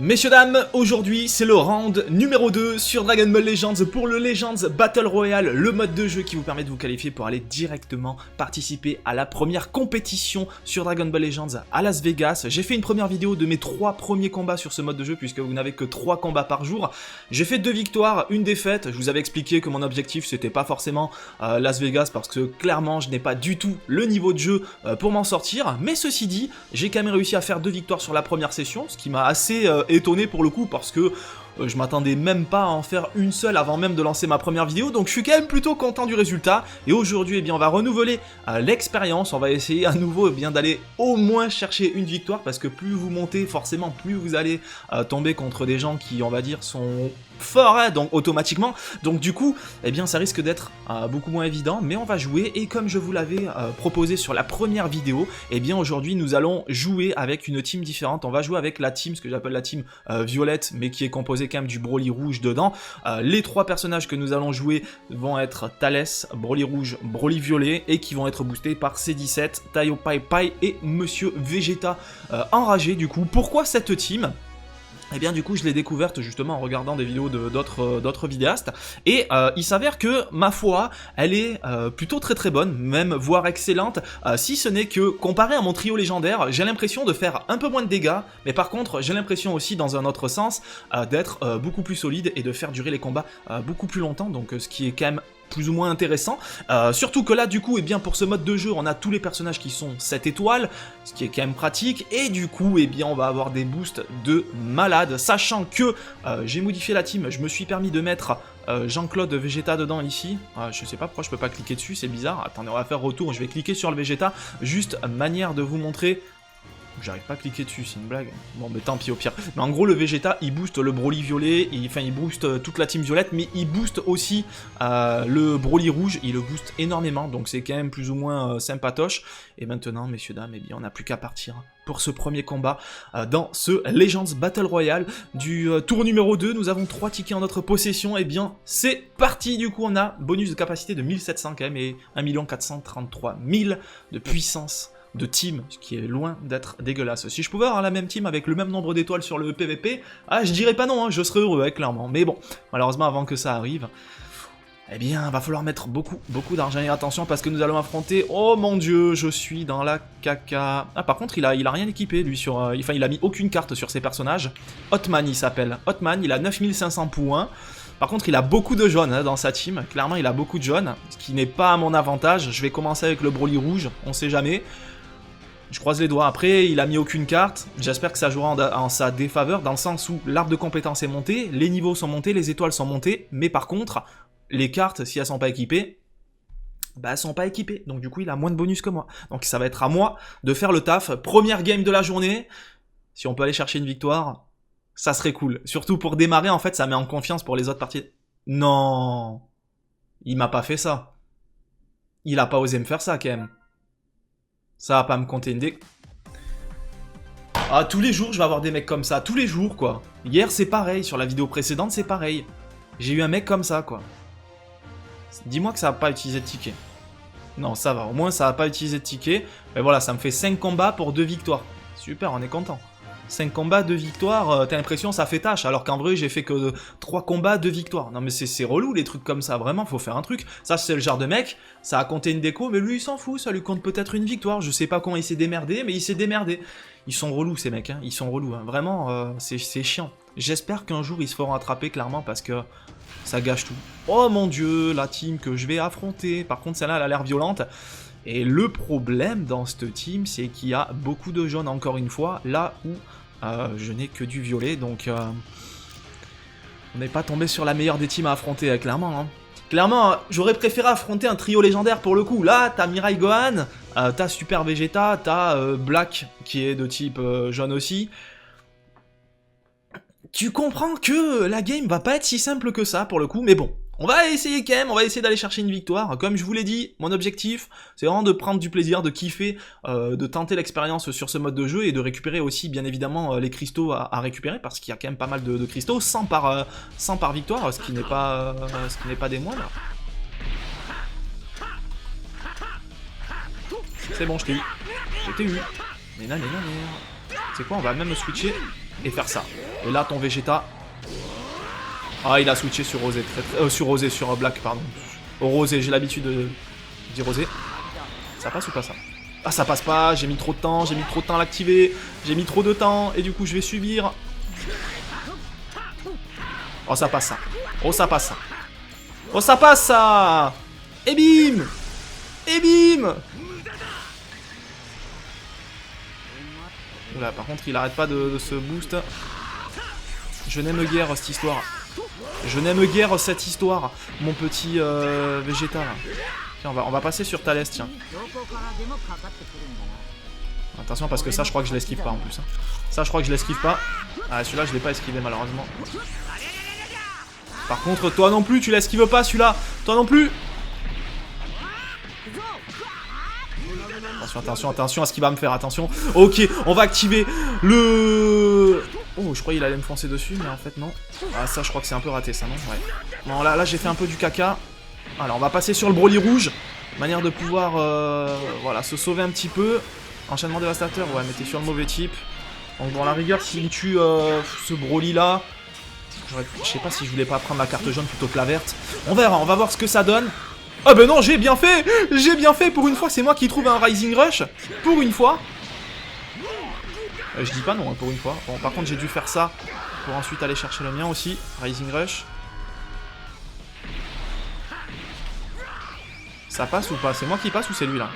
Messieurs dames, aujourd'hui c'est le round numéro 2 sur Dragon Ball Legends pour le Legends Battle Royale, le mode de jeu qui vous permet de vous qualifier pour aller directement participer à la première compétition sur Dragon Ball Legends à Las Vegas. J'ai fait une première vidéo de mes 3 premiers combats sur ce mode de jeu puisque vous n'avez que 3 combats par jour. J'ai fait 2 victoires, une défaite. Je vous avais expliqué que mon objectif c'était pas forcément Las Vegas parce que clairement je n'ai pas du tout le niveau de jeu pour m'en sortir. Mais ceci dit, j'ai quand même réussi à faire 2 victoires sur la première session, ce qui m'a assez étonné pour le coup parce que je m'attendais même pas à en faire une seule avant même de lancer ma première vidéo, donc je suis quand même plutôt content du résultat. Et aujourd'hui, eh bien, on va renouveler l'expérience, on va essayer à nouveau d'aller au moins chercher une victoire, parce que plus vous montez, forcément, plus vous allez tomber contre des gens qui, on va dire, sont forts, hein, donc automatiquement. Donc du coup, eh bien, ça risque d'être beaucoup moins évident, mais on va jouer, et comme je vous l'avais proposé sur la première vidéo, eh bien, aujourd'hui, nous allons jouer avec une team différente. On va jouer avec la team, ce que j'appelle la team violette, mais qui est composée quand même du Broly rouge dedans. Les 3 personnages que nous allons jouer vont être Thalès, Broly rouge, Broly violet, et qui vont être boostés par C17, Taio Pai Pai et Monsieur Vegeta enragé. Du coup, pourquoi cette team ? Eh bien du coup je l'ai découverte justement en regardant des vidéos d'autres vidéastes, et il s'avère que ma foi elle est plutôt très bonne, même voire excellente, si ce n'est que comparé à mon trio légendaire, j'ai l'impression de faire un peu moins de dégâts, mais par contre j'ai l'impression aussi dans un autre sens d'être beaucoup plus solide et de faire durer les combats beaucoup plus longtemps, donc ce qui est quand même plus ou moins intéressant, surtout que là du coup, et bien pour ce mode de jeu, on a tous les personnages qui sont 7 étoiles, ce qui est quand même pratique, et du coup, et bien on va avoir des boosts de malade, sachant que j'ai modifié la team, je me suis permis de mettre Jean-Claude Vegeta dedans ici, je sais pas pourquoi je peux pas cliquer dessus, c'est bizarre, attendez on va faire retour, je vais cliquer sur le Vegeta, juste manière de vous montrer. J'arrive pas à cliquer dessus, c'est une blague. Bon, mais tant pis au pire. Mais en gros, le Vegeta, il booste le Broly violet, il booste toute la team violette, mais il booste aussi le Broly rouge, il le booste énormément, donc c'est quand même plus ou moins sympatoche. Et maintenant, messieurs, dames, eh bien, on n'a plus qu'à partir pour ce premier combat dans ce Legends Battle Royale du tour numéro 2. Nous avons 3 tickets en notre possession, et bien, c'est parti. Du coup, on a bonus de capacité de 1700 quand même, et 1 433 000 de puissance de team, ce qui est loin d'être dégueulasse. Si je pouvais avoir la même team avec le même nombre d'étoiles sur le PVP, je dirais pas non, hein, je serais heureux, clairement. Mais bon, malheureusement, avant que ça arrive, eh bien, va falloir mettre beaucoup d'argent. Et attention, parce que nous allons affronter... Oh mon dieu, je suis dans la caca. Ah, par contre, il a rien équipé, lui, sur... Enfin, il a mis aucune carte sur ses personnages. Hotman, il s'appelle. Hotman, il a 9500 points. Par contre, il a beaucoup de jaunes hein, dans sa team. Clairement, il a beaucoup de jaunes, ce qui n'est pas à mon avantage. Je vais commencer avec le Broly rouge, on sait jamais. Je croise les doigts. Après, il a mis aucune carte. J'espère que ça jouera en sa défaveur, dans le sens où l'arbre de compétences est monté, les niveaux sont montés, les étoiles sont montées, mais par contre, les cartes, si elles sont pas équipées, bah elles sont pas équipées. Donc du coup, il a moins de bonus que moi. Donc ça va être à moi de faire le taf. Première game de la journée. Si on peut aller chercher une victoire, ça serait cool. Surtout pour démarrer, en fait, ça met en confiance pour les autres parties. Non, il m'a pas fait ça. Il a pas osé me faire ça, quand même. Ça va pas me compter une dé... Ah, tous les jours, je vais avoir des mecs comme ça. Tous les jours, quoi. Hier, c'est pareil. Sur la vidéo précédente, c'est pareil. J'ai eu un mec comme ça, quoi. Dis-moi que ça va pas utiliser de ticket. Non, ça va. Au moins, ça va pas utiliser de ticket. Mais voilà, ça me fait 5 combats pour 2 victoires. Super, on est content. 5 combats, 2 victoires, t'as l'impression ça fait tâche, alors qu'en vrai j'ai fait que 3 combats, 2 victoires. Non mais c'est relou les trucs comme ça, vraiment faut faire un truc. Ça c'est le genre de mec, ça a compté une déco, mais lui il s'en fout, ça lui compte peut-être une victoire. Je sais pas comment il s'est démerdé, mais il s'est démerdé. Ils sont relous ces mecs, hein. Ils sont relous, hein. Vraiment c'est chiant. J'espère qu'un jour ils se feront attraper clairement parce que ça gâche tout. Oh mon dieu, la team que je vais affronter, par contre celle-là elle a l'air violente. Et le problème dans cette team, c'est qu'il y a beaucoup de jaunes encore une fois, là où je n'ai que du violet, donc on n'est pas tombé sur la meilleure des teams à affronter, clairement. Hein. Clairement, j'aurais préféré affronter un trio légendaire pour le coup. Là, t'as Mirai Gohan, t'as Super Vegeta, t'as Black qui est de type jaune aussi. Tu comprends que la game va pas être si simple que ça pour le coup, mais bon. On va essayer quand même, on va essayer d'aller chercher une victoire. Comme je vous l'ai dit, mon objectif, c'est vraiment de prendre du plaisir, de kiffer, de tenter l'expérience sur ce mode de jeu et de récupérer aussi, bien évidemment, les cristaux à récupérer, parce qu'il y a quand même pas mal de cristaux, 100 par victoire, ce qui n'est pas des moindres. C'est bon, je t'ai eu. Je t'ai eu. Mais non. C'est quoi, on va même switcher et faire ça. Et là, ton Vegeta... Ah, il a switché sur Rosé, sur Black, pardon. Au Rosé, j'ai l'habitude de dire Rosé. Ça passe ou pas ça? Ah, ça passe pas, j'ai mis trop de temps, à l'activer. J'ai mis trop de temps, et du coup, je vais subir. Oh, ça passe ça. Oh, ça passe ça. Oh, ça passe ça. Et bim. Et bim. Oula, par contre, il arrête pas de se boost. Je n'aime guère cette histoire. Je n'aime guère cette histoire, mon petit Vegeta. Là. Tiens, on va passer sur Thalès, tiens. Attention, parce que ça, je crois que je l'esquive pas en plus. Hein. Ça, je crois que je l'esquive pas. Ah, celui-là, je l'ai pas esquivé, malheureusement. Par contre, toi non plus, tu l'esquives pas, celui-là. Toi non plus. Attention à ce qu'il va me faire, attention. Ok, on va activer le... Oh, je croyais qu'il allait me foncer dessus, mais en fait, non. Ah, ça, je crois que c'est un peu raté, ça, non? Ouais. Non, là j'ai fait un peu du caca. Alors, on va passer sur le Broly rouge. Manière de pouvoir, voilà, se sauver un petit peu. Enchaînement dévastateur, ouais, mais t'es sur le mauvais type. Donc, bon, à la rigueur, s'il tue ce Broly-là... Je sais pas si je voulais pas prendre la carte jaune plutôt que la verte. On verra, on va voir ce que ça donne. Ah ben non, j'ai bien fait pour une fois, c'est moi qui trouve un Rising Rush, pour une fois. Je dis pas non, hein, pour une fois. Bon, par contre, j'ai dû faire ça pour ensuite aller chercher le mien aussi, Rising Rush. Ça passe ou pas? C'est moi qui passe ou c'est lui là?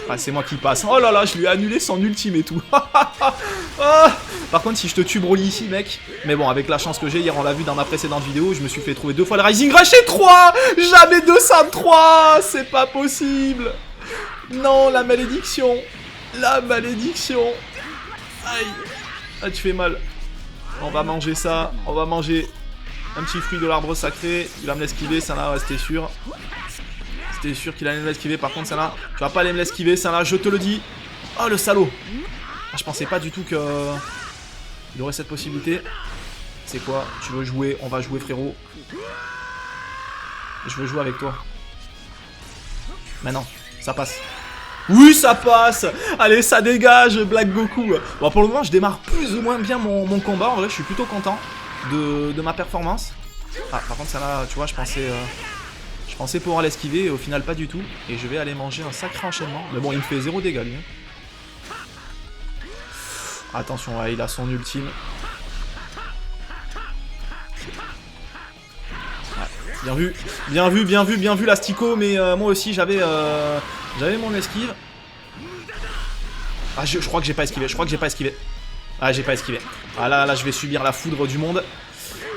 Ah, c'est moi qui passe. Oh là là, je lui ai annulé son ultime et tout. Ah, par contre, si je te tue Broly ici, mec. Mais bon, avec la chance que j'ai, hier on l'a vu dans ma précédente vidéo, je me suis fait trouver 2 fois le Rising Rush et 3. Jamais 203. C'est pas possible. Non, la malédiction. La malédiction. Aïe. Ah, tu fais mal. On va manger ça. On va manger un petit fruit de l'arbre sacré. Il va me l'esquiver, ça là, restez sûr. C'était sûr qu'il allait me l'esquiver, par contre ça là, tu vas pas aller me l'esquiver, ça là, je te le dis. Oh le salaud. Ah, je pensais pas du tout que il aurait cette possibilité. C'est quoi? Tu veux jouer? On va jouer frérot. Je veux jouer avec toi. Maintenant, ça passe. Oui, ça passe. Allez, ça dégage, Black Goku. Bon, pour le moment, je démarre plus ou moins bien mon combat. En vrai, je suis plutôt content de ma performance. Ah, par contre, ça là, tu vois, je pensais pouvoir l'esquiver et au final pas du tout. Et je vais aller manger un sacré enchaînement. Mais bon, il me fait 0 dégâts lui. Attention, ouais, il a son ultime. Ouais, bien vu l'Astico. Mais moi aussi j'avais mon esquive. Ah, je crois que j'ai pas esquivé. Ah, j'ai pas esquivé. Ah là, je vais subir la foudre du monde.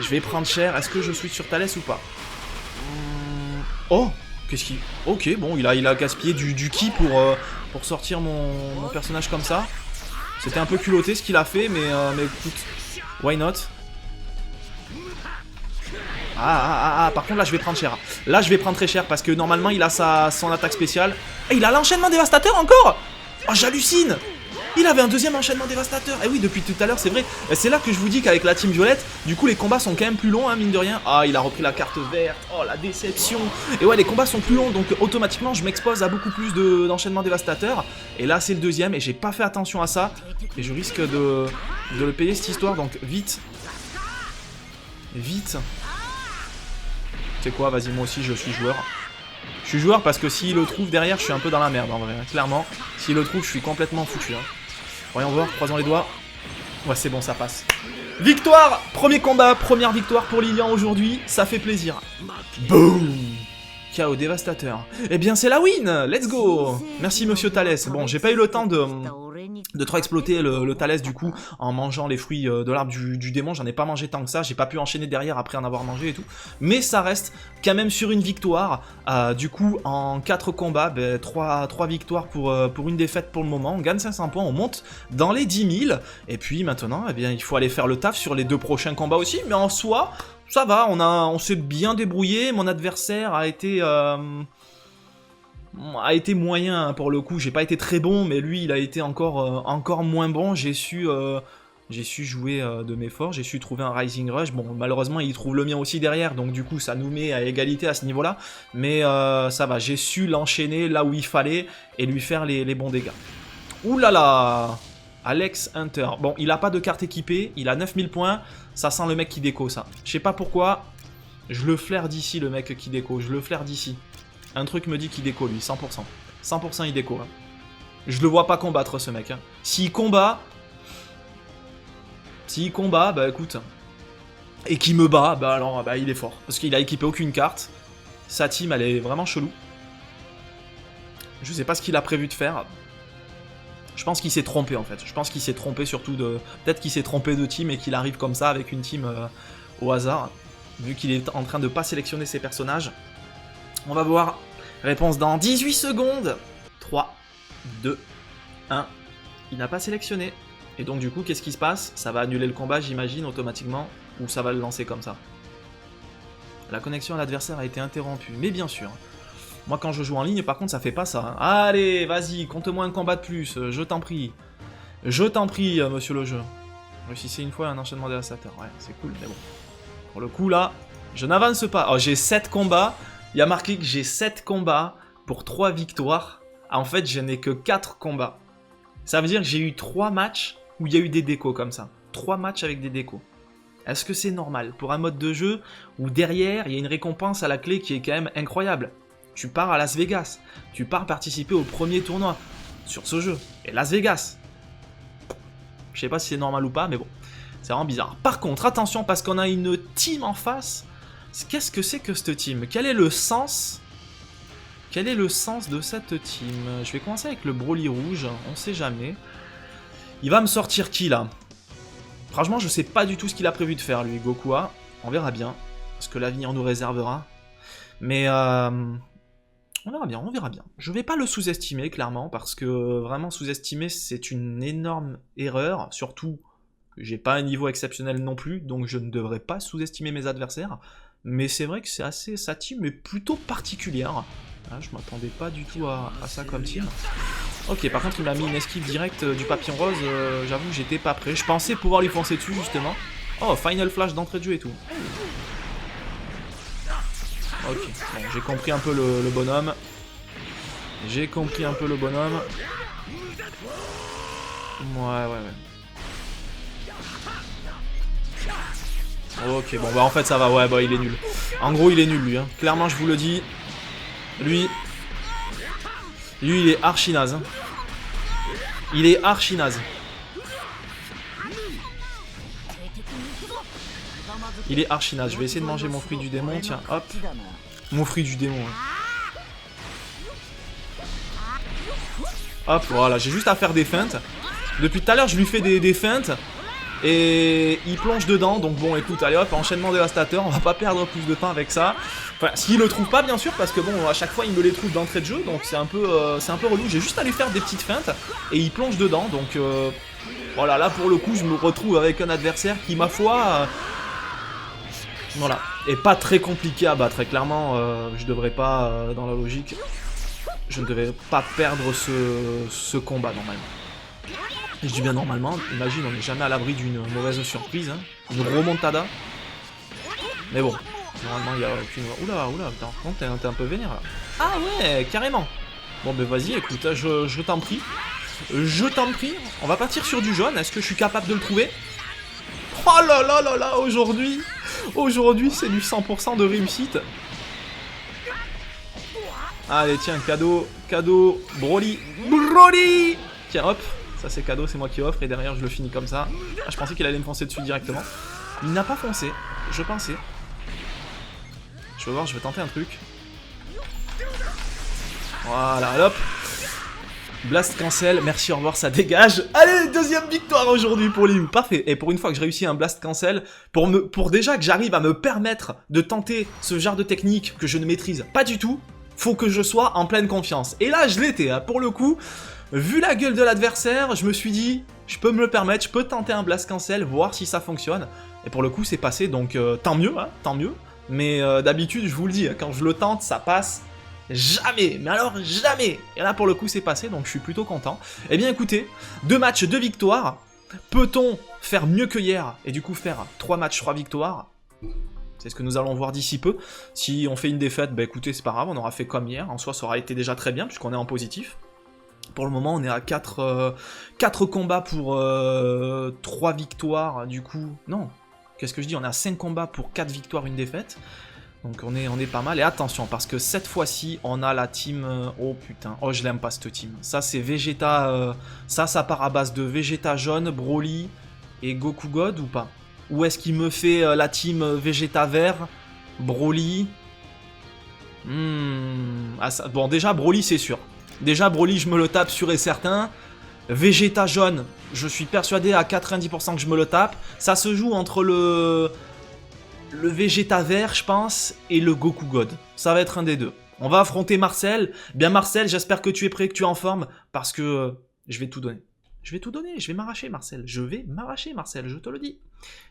Je vais prendre cher. Est-ce que je switch sur Thalès ou pas? Oh, qu'est-ce qu'il... Ok, bon, il a gaspillé du ki pour sortir mon personnage comme ça. C'était un peu culotté ce qu'il a fait, mais écoute, why not? Par contre là je vais prendre cher. Là je vais prendre très cher parce que normalement il a son attaque spéciale. Et il a l'enchaînement dévastateur encore. Oh, j'hallucine. Il avait un deuxième enchaînement dévastateur. Et oui, depuis tout à l'heure, c'est vrai. C'est là que je vous dis qu'avec la team violette, du coup, les combats sont quand même plus longs, hein, mine de rien. Ah, il a repris la carte verte. Oh, la déception. Et ouais, les combats sont plus longs, donc automatiquement, je m'expose à beaucoup plus d'enchaînements dévastateurs. Et là, c'est le deuxième, et j'ai pas fait attention à ça. Et je risque de le payer, cette histoire, donc vite. Vite. Tu sais quoi, vas-y, moi aussi, je suis joueur. Je suis joueur parce que s'il le trouve derrière, je suis un peu dans la merde, en vrai, clairement. S'il le trouve, je suis complètement foutu, hein. Voyons voir, croisons les doigts. Ouais, c'est bon, ça passe. Victoire! Premier combat, première victoire pour Lilian aujourd'hui. Ça fait plaisir. Boum! KO dévastateur. Eh bien, c'est la win! Let's go! Merci, monsieur Thalès. Bon, j'ai pas eu le temps de trop exploiter le Thalès, du coup, en mangeant les fruits de l'arbre du démon. J'en ai pas mangé tant que ça. J'ai pas pu enchaîner derrière après en avoir mangé et tout. Mais ça reste quand même sur une victoire. Du coup, en 4 combats, 3 victoires pour une défaite pour le moment. On gagne 500 points, on monte dans les 10 000. Et puis maintenant, eh bien, il faut aller faire le taf sur les 2 prochains combats aussi. Mais en soi, ça va, on s'est bien débrouillé. Mon adversaire a été moyen pour le coup. J'ai pas été très bon, mais lui, il a été encore moins bon. J'ai su jouer de mes forces, j'ai su trouver un Rising Rush. Bon, malheureusement, il trouve le mien aussi derrière, donc du coup, ça nous met à égalité à ce niveau-là. Mais ça va, j'ai su l'enchaîner là où il fallait et lui faire les bons dégâts. Ouh là là! Alex Hunter. Bon, il a pas de carte équipée, il a 9000 points. Ça sent le mec qui déco, ça. Je sais pas pourquoi. Je le flaire d'ici, le mec qui déco. Je le flaire d'ici. Un truc me dit qu'il déco, lui, 100%. 100% il déco. Hein. Je le vois pas combattre, ce mec. Hein. S'il combat, bah écoute. Et qu'il me bat, bah alors, bah il est fort. Parce qu'il a équipé aucune carte. Sa team, elle est vraiment chelou. Je sais pas ce qu'il a prévu de faire. Je pense qu'il s'est trompé, en fait. Je pense qu'il s'est trompé surtout de... Peut-être qu'il s'est trompé de team et qu'il arrive comme ça avec une team au hasard. Vu qu'il est en train de pas sélectionner ses personnages. On va voir. Réponse dans 18 secondes. 3, 2, 1. Il n'a pas sélectionné. Et donc du coup, qu'est-ce qui se passe? Ça va annuler le combat, j'imagine, automatiquement. Ou ça va le lancer comme ça. La connexion à l'adversaire a été interrompue. Mais bien sûr. Moi, quand je joue en ligne, par contre, ça fait pas ça. Hein. Allez, vas-y, compte-moi un combat de plus. Je t'en prie. Je t'en prie, monsieur le jeu. Réussissez une fois un enchaînement dévastateur. Ouais, c'est cool, mais bon. Pour le coup, là, je n'avance pas. Oh, j'ai 7 combats. Il y a marqué que j'ai 7 combats pour 3 victoires. Ah, en fait, je n'ai que 4 combats. Ça veut dire que j'ai eu 3 matchs où il y a eu des décos comme ça. 3 matchs avec des décos. Est-ce que c'est normal pour un mode de jeu où derrière, il y a une récompense à la clé qui est quand même incroyable? Tu pars à Las Vegas. Tu pars participer au premier tournoi sur ce jeu. Et Las Vegas. Je sais pas si c'est normal ou pas, mais bon. C'est vraiment bizarre. Par contre, attention, parce qu'on a une team en face. Qu'est-ce que c'est que cette team? Quel est le sens? Quel est le sens de cette team? Je vais commencer avec le Broly rouge. On sait jamais. Il va me sortir qui, là? Franchement, je sais pas du tout ce qu'il a prévu de faire, lui, Gokua. On verra bien. Ce que l'avenir nous réservera. Mais... on verra bien, on verra bien. Je vais pas le sous-estimer, clairement, parce que vraiment sous-estimer, c'est une énorme erreur. Surtout, j'ai pas un niveau exceptionnel non plus, donc je ne devrais pas sous-estimer mes adversaires. Mais c'est vrai que c'est assez... Sa team est plutôt particulière. Ah, je m'attendais pas du tout à ça comme team. Ok, par contre, il m'a mis une esquive directe du papillon rose. J'avoue que j'étais pas prêt. Je pensais pouvoir lui foncer dessus, justement. Oh, final flash d'entrée de jeu et tout. Ok, bon, j'ai compris un peu le bonhomme. J'ai compris un peu le bonhomme. Ouais. Ok, bon, bah en fait ça va, ouais, bah il est nul. En gros, il est nul, lui. Hein. Clairement, je vous le dis. Lui, il est archi naze. Hein. Il est archi naze. Il est archi naze. Je vais essayer de manger mon fruit du démon, tiens, hop. Mon fruit du démon. Hein. Hop, voilà, j'ai juste à faire des feintes. Depuis tout à l'heure, je lui fais des feintes. Et il plonge dedans, donc bon, écoute, allez hop, enchaînement dévastateur, on va pas perdre plus de temps avec ça. Enfin, s'il le trouve pas, bien sûr, parce que bon, à chaque fois, il me les trouve d'entrée de jeu, donc c'est un peu relou. J'ai juste à lui faire des petites feintes, et il plonge dedans, donc voilà, là, pour le coup, je me retrouve avec un adversaire qui, ma foi, voilà, est pas très compliqué à battre. Et clairement, je devrais pas, dans la logique, je ne devrais pas perdre ce combat, normalement. Je dis bien normalement, imagine, on n'est jamais à l'abri d'une mauvaise surprise, hein. Une remontada. Mais bon, normalement il n'y a aucune... Oula, putain, par contre t'es un peu vénère là. Ah ouais, carrément. Bon ben vas-y, écoute, je t'en prie. Je t'en prie, on va partir sur du jaune, est-ce que je suis capable de le trouver? Oh là là là là, aujourd'hui c'est du 100% de réussite. Allez tiens, cadeau, Broly. Tiens hop. Ça c'est cadeau, c'est moi qui offre et derrière je le finis comme ça. Ah, je pensais qu'il allait me foncer dessus directement. Il n'a pas foncé, je pensais. Je vais voir, je vais tenter un truc. Voilà, hop. Blast cancel, merci, au revoir, ça dégage. Allez, deuxième victoire aujourd'hui pour Liu. Parfait. Et pour une fois que je réussis un blast cancel, pour déjà que j'arrive à me permettre de tenter ce genre de technique que je ne maîtrise pas du tout, faut que je sois en pleine confiance. Et là, je l'étais, hein, pour le coup. Vu la gueule de l'adversaire, je me suis dit, je peux me le permettre, je peux tenter un blast cancel, voir si ça fonctionne. Et pour le coup, c'est passé, donc tant mieux, hein, tant mieux. Mais d'habitude, je vous le dis, quand je le tente, ça passe jamais. Mais alors, jamais. Et là, pour le coup, c'est passé, donc je suis plutôt content. Eh bien, écoutez, 2 matchs, 2 victoires. Peut-on faire mieux que hier et du coup faire 3 matchs, 3 victoires? C'est ce que nous allons voir d'ici peu. Si on fait une défaite, bah écoutez, c'est pas grave, on aura fait comme hier. En soi, ça aura été déjà très bien, puisqu'on est en positif. Pour le moment, on est à 4 combats pour 3 victoires, du coup... Non, qu'est-ce que je dis? On est à 5 combats pour 4 victoires, 1 défaite. Donc on est pas mal. Et attention, parce que cette fois-ci, on a la team... oh putain, oh je l'aime pas cette team. Ça, c'est Vegeta... ça part à base de Vegeta jaune, Broly et Goku God ou pas? Ou est-ce qu'il me fait la team Vegeta vert, Broly... Ah, ça... Bon, déjà, Broly, c'est sûr. Déjà, Broly, je me le tape sûr et certain. Vegeta jaune, je suis persuadé à 90% que je me le tape. Ça se joue entre le Vegeta vert, je pense, et le Goku God. Ça va être un des deux. On va affronter Marcel. Bien Marcel, j'espère que tu es prêt, que tu es en forme, parce que je vais tout donner. Je vais tout donner, je vais m'arracher Marcel. Je vais m'arracher Marcel, je te le dis.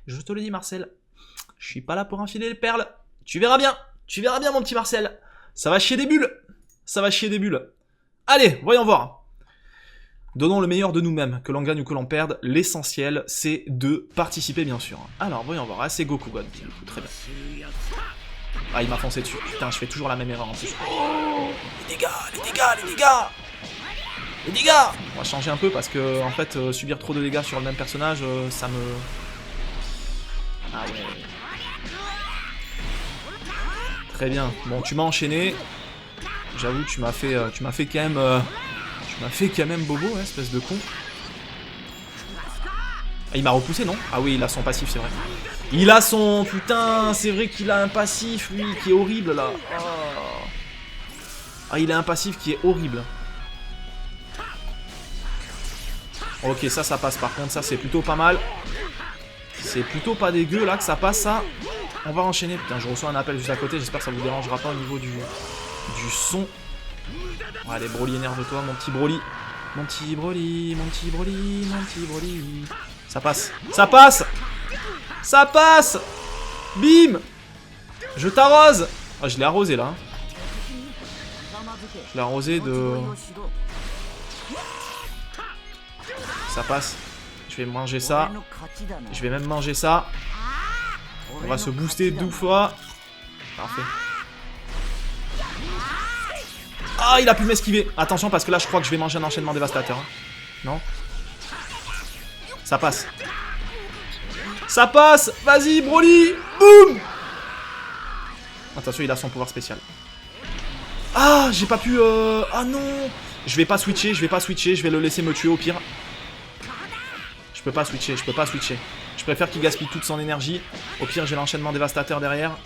Je te le dis Marcel. Je suis pas là pour enfiler les perles. Tu verras bien mon petit Marcel. Ça va chier des bulles. Ça va chier des bulles. Allez, voyons voir. Donnons le meilleur de nous-mêmes, que l'on gagne ou que l'on perde. L'essentiel, c'est de participer, bien sûr. Alors, voyons voir. Ah, c'est Goku God. Très bien. Ah, il m'a foncé dessus. Putain, je fais toujours la même erreur en plus. Oh, les dégâts, les dégâts, les dégâts. Les dégâts. On va changer un peu parce que, en fait, subir trop de dégâts sur le même personnage, ça me... Ah ouais. Très bien. Bon, tu m'as enchaîné. J'avoue, tu m'as fait quand même... tu m'as fait quand même bobo, hein, espèce de con. Ah, il m'a repoussé, non? Ah oui, il a son passif, c'est vrai. Il a son... Putain, c'est vrai qu'il a un passif, lui, qui est horrible, là. Oh. Ah, il a un passif qui est horrible. Ok, ça passe. Par contre, ça, c'est plutôt pas mal. C'est plutôt pas dégueu, là, que ça passe, ça. On va enchaîner. Putain, je reçois un appel juste à côté. J'espère que ça vous dérangera pas au niveau du son. Allez, Broly, énerve-toi, mon petit Broly. Mon petit Broly, mon petit Broly, mon petit Broly. Ça passe. Ça passe. Ça passe. Bim. Je t'arrose. Ah, je l'ai arrosé, là. Je l'ai arrosé de... Ça passe. Je vais manger ça. Je vais même manger ça. On va se booster 12 fois. Parfait. Ah, il a pu m'esquiver. Attention, parce que là, je crois que je vais manger un enchaînement dévastateur. Hein. Non? Ça passe. Ça passe. Vas-y, Broly. Boum. Attention, il a son pouvoir spécial. Ah, j'ai pas pu... Ah non. Je vais pas switcher, je vais le laisser me tuer au pire. Je peux pas switcher. Je préfère qu'il gaspille toute son énergie. Au pire, j'ai l'enchaînement dévastateur derrière.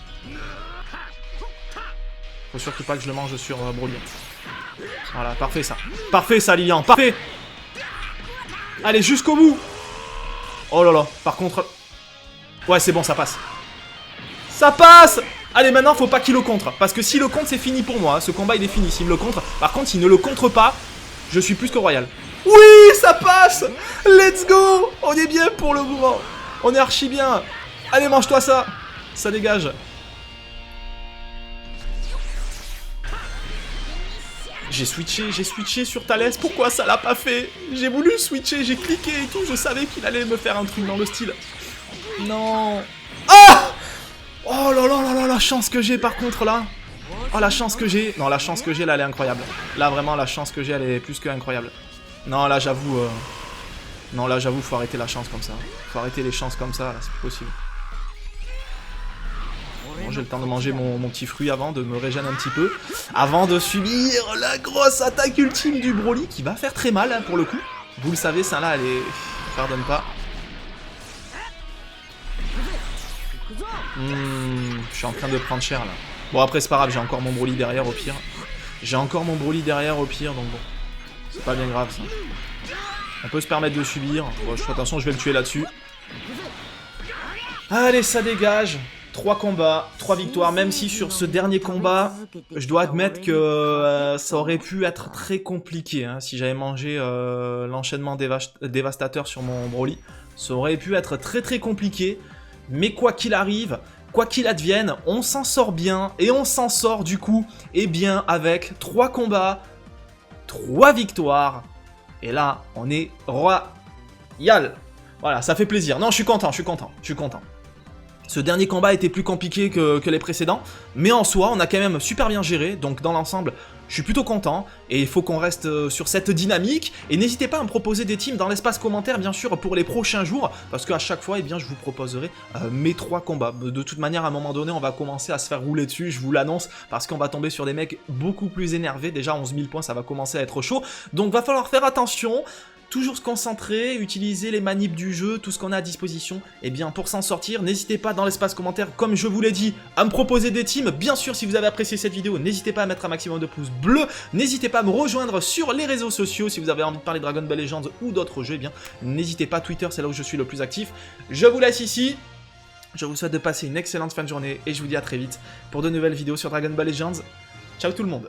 Faut surtout pas que je le mange sur Broly. Voilà, parfait ça. Parfait ça, Lilian, parfait. Allez, jusqu'au bout. Oh là là, par contre... Ouais, c'est bon, ça passe. Ça passe. Allez, maintenant, faut pas qu'il le contre. Parce que s'il le contre, c'est fini pour moi. Ce combat, il est fini s'il me le contre. Par contre, s'il ne le contre pas, je suis plus que royal. Oui, ça passe. Let's go. On est bien pour le moment. On est archi bien. Allez, mange-toi ça. Ça dégage. J'ai switché sur Thalès. Pourquoi ça l'a pas fait? J'ai voulu switcher, j'ai cliqué et tout. Je savais qu'il allait me faire un truc dans le style. Non. Ah! Oh là là là là, la chance que j'ai par contre là. Oh la chance que j'ai. Non, la chance que j'ai là, elle est incroyable. Là vraiment, la chance que j'ai, elle est plus que incroyable. Non, là j'avoue... Non, là j'avoue, faut arrêter la chance comme ça. Faut arrêter les chances comme ça, là, c'est plus possible. Bon, j'ai le temps de manger mon petit fruit avant, de me régénérer un petit peu. Avant de subir la grosse attaque ultime du Broly, qui va faire très mal, hein, pour le coup. Vous le savez, ça là, elle est... Pardonne pas. Je suis en train de prendre cher, là. Bon, après, c'est pas grave, j'ai encore mon Broly derrière, au pire. Donc bon. C'est pas bien grave, ça. On peut se permettre de subir. Bon, attention, je vais le tuer là-dessus. Allez, ça dégage. 3 combats, 3 victoires, même si sur ce dernier combat, je dois admettre que ça aurait pu être très compliqué, hein, si j'avais mangé l'enchaînement dévastateur sur mon Broly. Ça aurait pu être très très compliqué, mais quoi qu'il arrive, quoi qu'il advienne, on s'en sort bien, et on s'en sort du coup, et bien avec 3 combats, 3 victoires, et là, on est royal. Voilà, ça fait plaisir. Non, je suis content. Ce dernier combat était plus compliqué que les précédents, mais en soi, on a quand même super bien géré, donc dans l'ensemble, je suis plutôt content, et il faut qu'on reste sur cette dynamique, et n'hésitez pas à me proposer des teams dans l'espace commentaire, bien sûr, pour les prochains jours, parce qu'à chaque fois, eh bien, je vous proposerai mes 3 combats. De toute manière, à un moment donné, on va commencer à se faire rouler dessus, je vous l'annonce, parce qu'on va tomber sur des mecs beaucoup plus énervés, déjà 11 000 points, ça va commencer à être chaud, donc va falloir faire attention. Toujours se concentrer, utiliser les manips du jeu, tout ce qu'on a à disposition. Et bien pour s'en sortir, n'hésitez pas dans l'espace commentaire, comme je vous l'ai dit, à me proposer des teams. Bien sûr, si vous avez apprécié cette vidéo, n'hésitez pas à mettre un maximum de pouces bleus. N'hésitez pas à me rejoindre sur les réseaux sociaux si vous avez envie de parler de Dragon Ball Legends ou d'autres jeux. Eh bien, n'hésitez pas, Twitter, c'est là où je suis le plus actif. Je vous laisse ici. Je vous souhaite de passer une excellente fin de journée et je vous dis à très vite pour de nouvelles vidéos sur Dragon Ball Legends. Ciao tout le monde!